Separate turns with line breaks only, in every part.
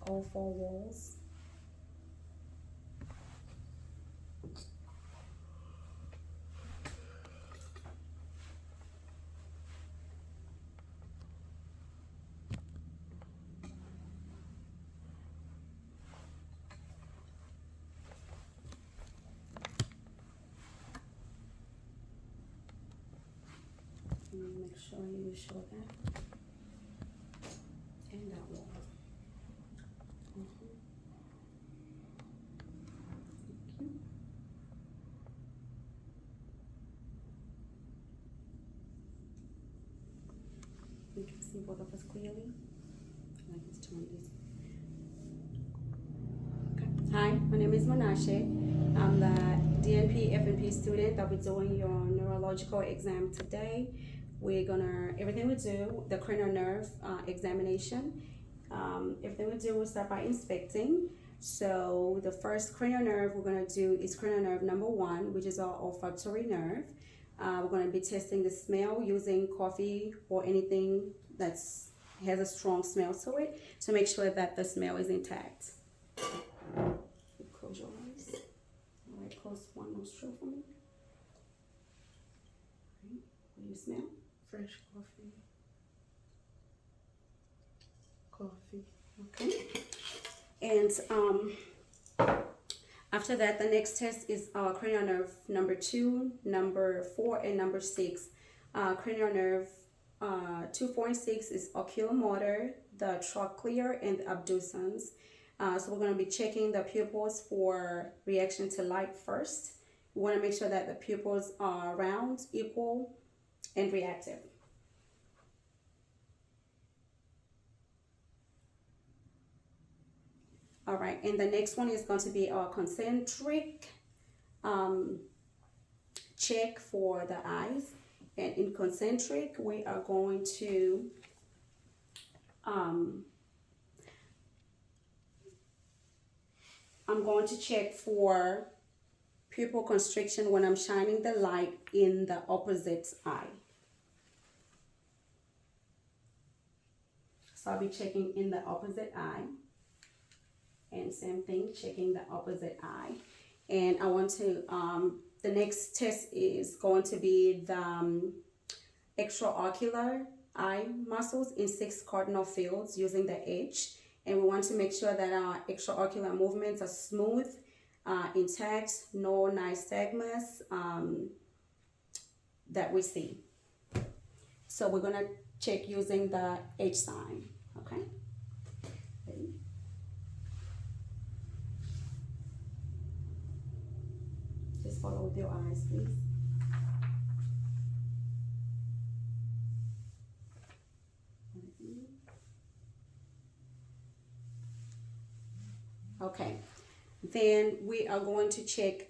all four walls. Make sure you show that and that wall. Thank you. You can see both of us clearly. Like it's turn this. Okay. Hi, my name is Menashe. I'm the DNP FNP student that will be doing your neurological exam today. Everything we do, the cranial nerve examination. Everything we do, we start by inspecting. So the first cranial nerve we're gonna do is cranial nerve number 1, which is our olfactory nerve. We're gonna be testing the smell using coffee or anything that has a strong smell to it to make sure that the smell is intact. Close your eyes. All right, close one nostril for me. All right. What do you smell?
Fresh coffee. Coffee.
Okay. And after that, the next test is cranial nerve number 2, number 4, and number 6. Cranial nerve 2, 4, and 6 is oculomotor, the trochlear, and the abducens. So we're going to be checking the pupils for reaction to light first. We want to make sure that the pupils are round, equal, and reactive. All right, and the next one is going to be our concentric check for the eyes. And in concentric, we are going to I'm going to check for pupil constriction when I'm shining the light in the opposite eye. So I'll be checking in the opposite eye. And same thing, checking the opposite eye. And I want to, the next test is going to be the extraocular eye muscles in 6 cardinal fields using the H. And we want to make sure that our extraocular movements are smooth, intact, no nystagmus that we see. So we're gonna check using the H sign, okay? Ready? Just follow with your eyes, please. Okay, then we are going to check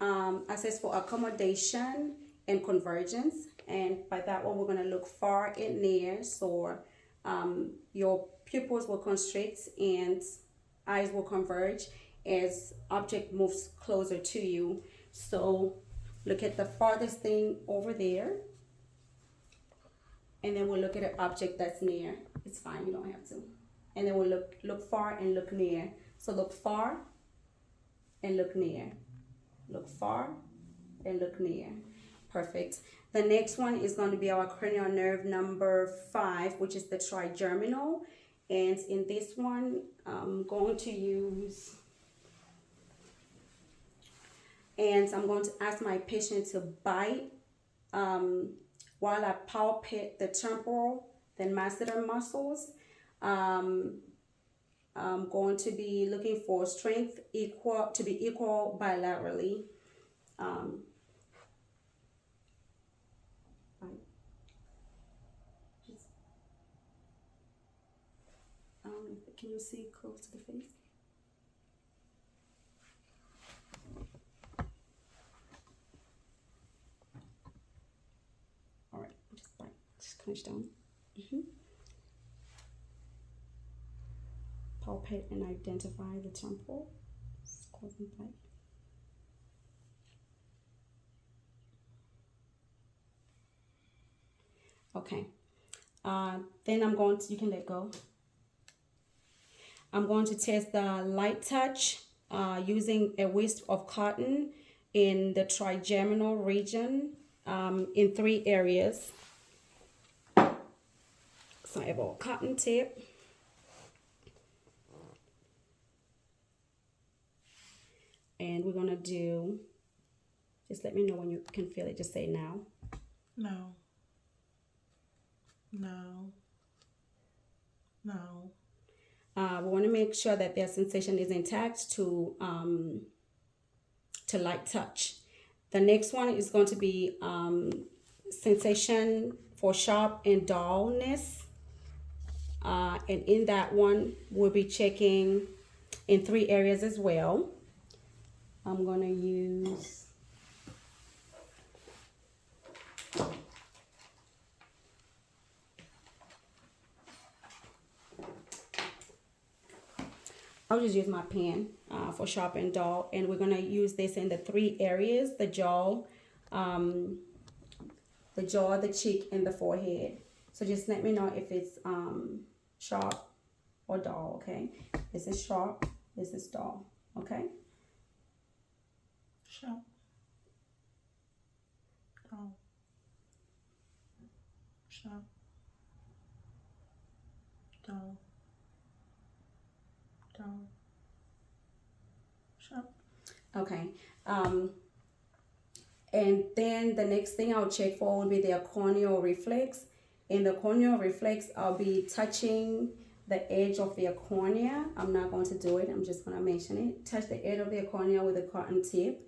assess for accommodation and convergence, and by that one we're going to look far and near, so your pupils will constrict and eyes will converge as object moves closer to you. So look at the farthest thing over there, and then we'll look at an object that's near. It's fine, you don't have to. And then we'll look far and look near. So look far and look near. Look far and look near. Perfect. The next one is going to be our cranial nerve number 5, which is the trigeminal. And in this one, I'm going to use, and I'm going to ask my patient to bite while I palpate the temporal, then masseter muscles. I'm going to be looking for strength to be equal bilaterally. Can you see close to the face? All right, just clench down. Palpate and identify the temple. Close and bite. Okay. Then I'm going to, you can let go. I'm going to test the light touch using a wisp of cotton in the trigeminal region in 3 areas. So I have a cotton tip. And we're going to do, just let me know when you can feel it. Just say now.
No. No. No.
We want to make sure that their sensation is intact to light touch. The next one is going to be sensation for sharp and dullness. And in that one, we'll be checking in 3 areas as well. I'm going to use I'll just use my pen for sharp and dull, and we're gonna use this in the 3 areas: the jaw, the cheek, and the forehead. So just let me know if it's sharp or dull. Okay, this is sharp, this is dull. Okay.
Sharp. Dull. Sharp. Dull. Dull. Sharp.
Okay. And then the next thing I'll check for will be the corneal reflex. In the corneal reflex, I'll be touching the edge of the cornea. I'm not going to do it. I'm just going to mention it. Touch the edge of the cornea with a cotton tip.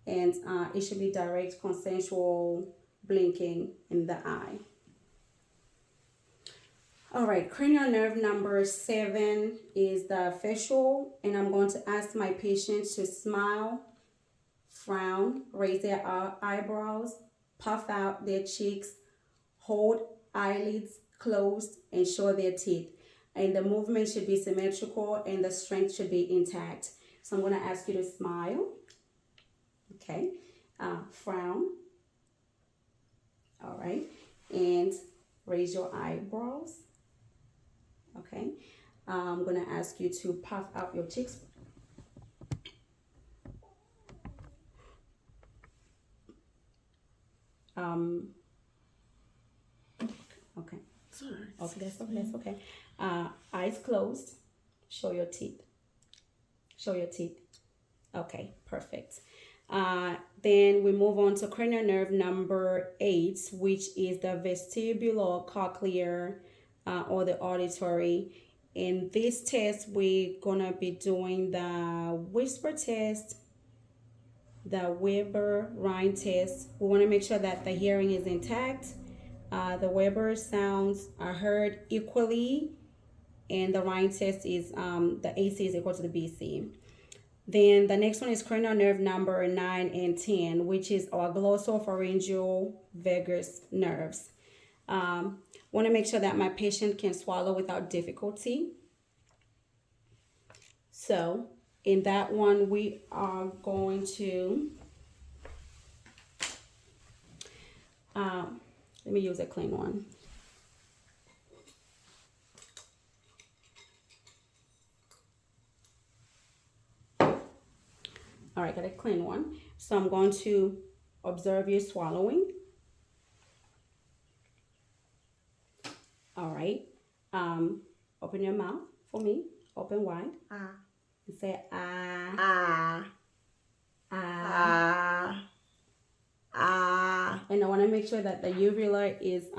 And it should be direct, consensual blinking in the eye. All right, cranial nerve number 7 is the facial, and I'm going to ask my patients to smile, frown, raise their eyebrows, puff out their cheeks, hold eyelids closed, and show their teeth. And the movement should be symmetrical and the strength should be intact. So I'm going to ask you to smile. Okay, frown. All right, and raise your eyebrows. Okay, I'm going to ask you to puff out your cheeks. Okay.
Sorry.
Okay, that's okay. Eyes closed. Show your teeth. Show your teeth. Okay, perfect. Then we move on to cranial nerve number 8, which is the vestibulocochlear or the auditory. In this test, we're gonna be doing the whisper test, the Weber-Rhine test. We want to make sure that the hearing is intact. The Weber sounds are heard equally, and the Rhine test is the AC is equal to the BC. Then the next one is cranial nerve number 9 and 10, which is our glossopharyngeal vagus nerves. Want to make sure that my patient can swallow without difficulty. So in that one, we are going to, let me use a clean one. All right, got a clean one. So I'm going to observe you swallowing. All right. Open your mouth for me. Open wide. And say ah. And I want to make sure that the uvula is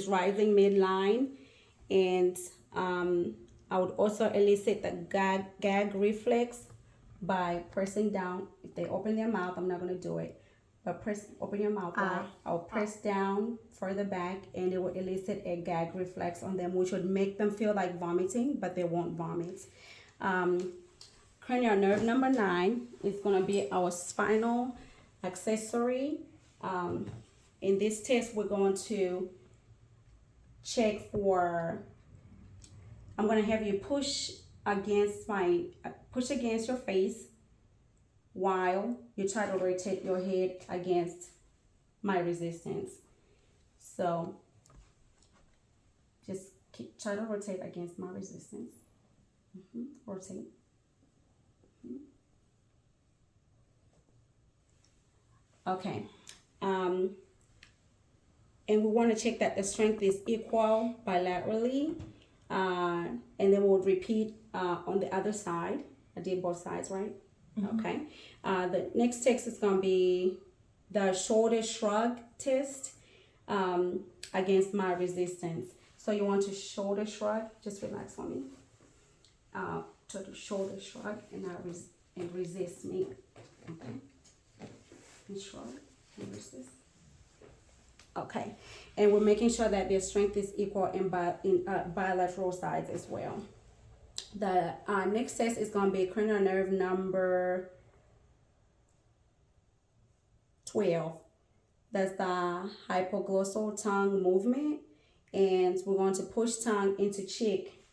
rising midline, and I would also elicit the gag reflex by pressing down. If they open their mouth, I'm not going to do it, but open your mouth wide. I'll press down further back, and it will elicit a gag reflex on them, which would make them feel like vomiting, but they won't vomit. Cranial nerve number 9 is going to be our spinal accessory. In this test, we're going to check for, I'm going to have you push against your face while you try to rotate your head against my resistance. So just try to rotate against my resistance. Rotate. Okay. And we want to check that the strength is equal bilaterally. And then we'll repeat on the other side. I did both sides, right? Okay. The next test is going to be the shoulder shrug test against my resistance. So you want to shoulder shrug. Just relax for me. To the shoulder shrug and resist me. Okay. And shrug and resist. Okay, and we're making sure that their strength is equal in bilateral sides as well. The next test is going to be cranial nerve number 12. That's the hypoglossal tongue movement, and we're going to push tongue into cheek.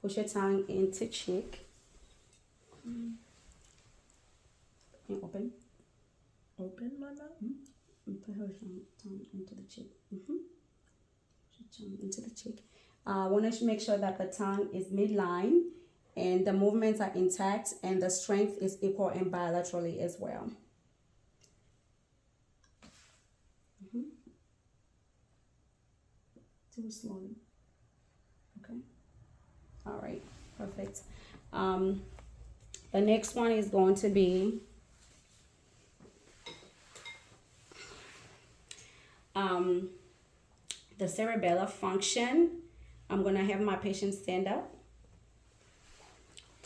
Push your tongue into cheek. And open.
Open my mouth?
And put her tongue into the cheek. Tongue into the cheek. I want to make sure that the tongue is midline and the movements are intact and the strength is equal and bilaterally as well. Do it slowly. Okay. All right. Perfect. The next one is going to be the cerebellar function. I'm going to have my patient stand up.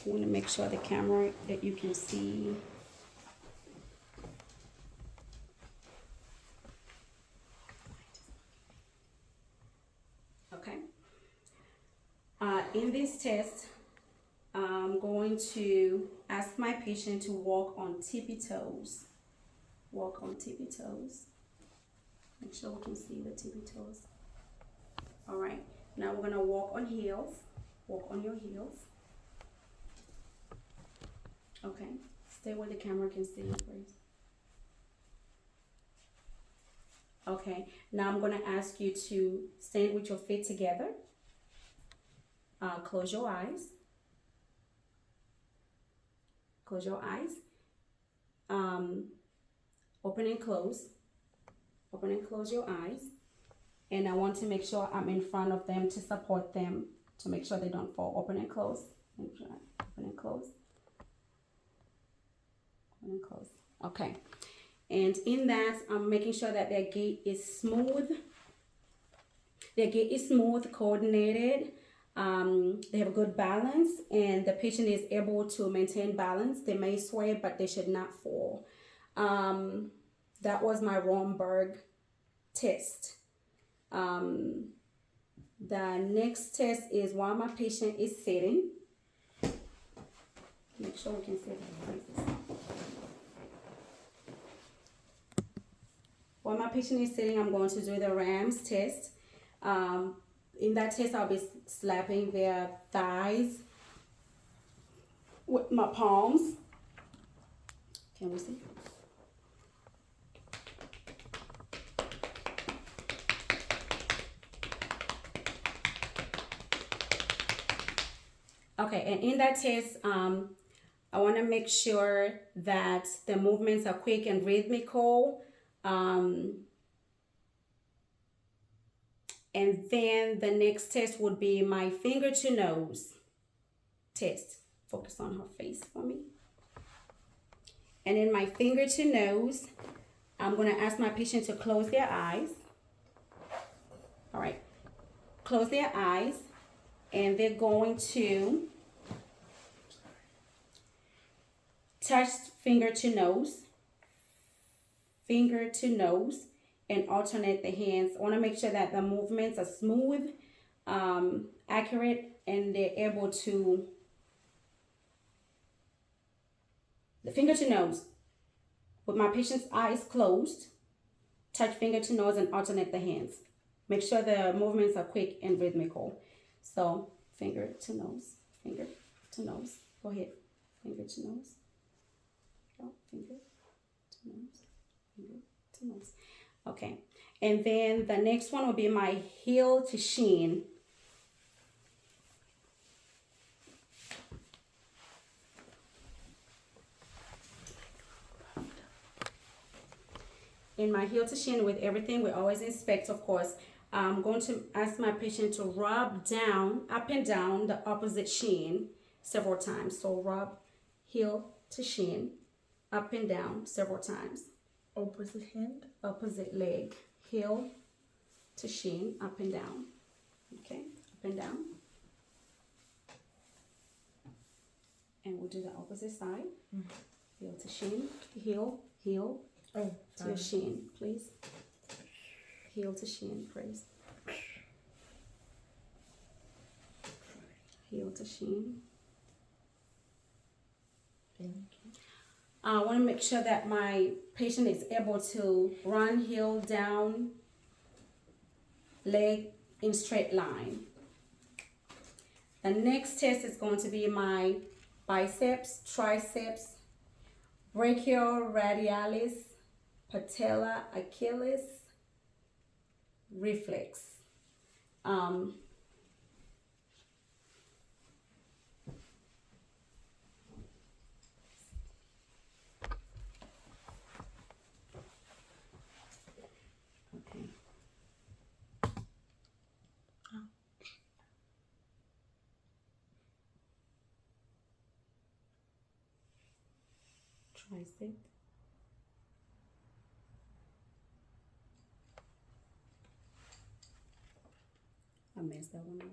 I want to make sure the camera that you can see. Okay. In this test, I'm going to ask my patient to walk on tippy toes. Walk on tippy toes. Make sure we can see the tippy toes. All right. Now we're gonna walk on heels. Walk on your heels. Okay. Stay where the camera can see you, please. Okay. Now I'm gonna ask you to stand with your feet together. Close your eyes. Close your eyes. Open and close. Open and close your eyes. And I want to make sure I'm in front of them to support them, to make sure they don't fall. Open and close. Open and close. Open and close. Okay. And in that, I'm making sure that their gait is smooth. Their gait is smooth, coordinated. They have a good balance, and the patient is able to maintain balance. They may sway, but they should not fall. That was my Romberg test. The next test is while my patient is sitting. Make sure we can see the faces. While my patient is sitting, I'm going to do the Rams test. In that test, I'll be slapping their thighs with my palms. Can we see? Okay, and in that test, I want to make sure that the movements are quick and rhythmical. And then the next test would be my finger to nose test. Focus on her face for me. And in my finger to nose, I'm going to ask my patient to close their eyes. All right, close their eyes. And they're going to touch finger to nose, and alternate the hands. I want to make sure that the movements are smooth, accurate, and they're able to, the finger to nose, with my patient's eyes closed, touch finger to nose and alternate the hands. Make sure the movements are quick and rhythmical. So, finger to nose, finger to nose. Go ahead. Finger to nose. Go. Finger to nose, finger to nose. Okay. And then the next one will be my heel to shin. in my heel to shin with everything. We always inspect, of course. I'm going to ask my patient to rub down, up and down the opposite shin several times. So rub heel to shin, up and down several times.
Opposite hand.
Opposite leg, heel to shin, up and down. Okay, up and down. And we'll do the opposite side. Heel to shin, heel,
Oh,
to your shin, please. Heel to shin, please. Heel to shin.
thank you.
I want to make sure that my patient is able to run heel down, leg in straight line. The next test is going to be my biceps, triceps, brachioradialis, patella, Achilles, reflex. Okay. Tricep. I messed that one up.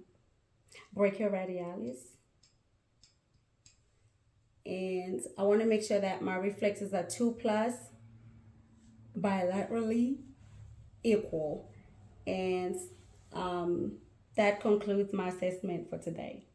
Brachioradialis. And I want to make sure that my reflexes are 2+, bilaterally equal. And that concludes my assessment for today.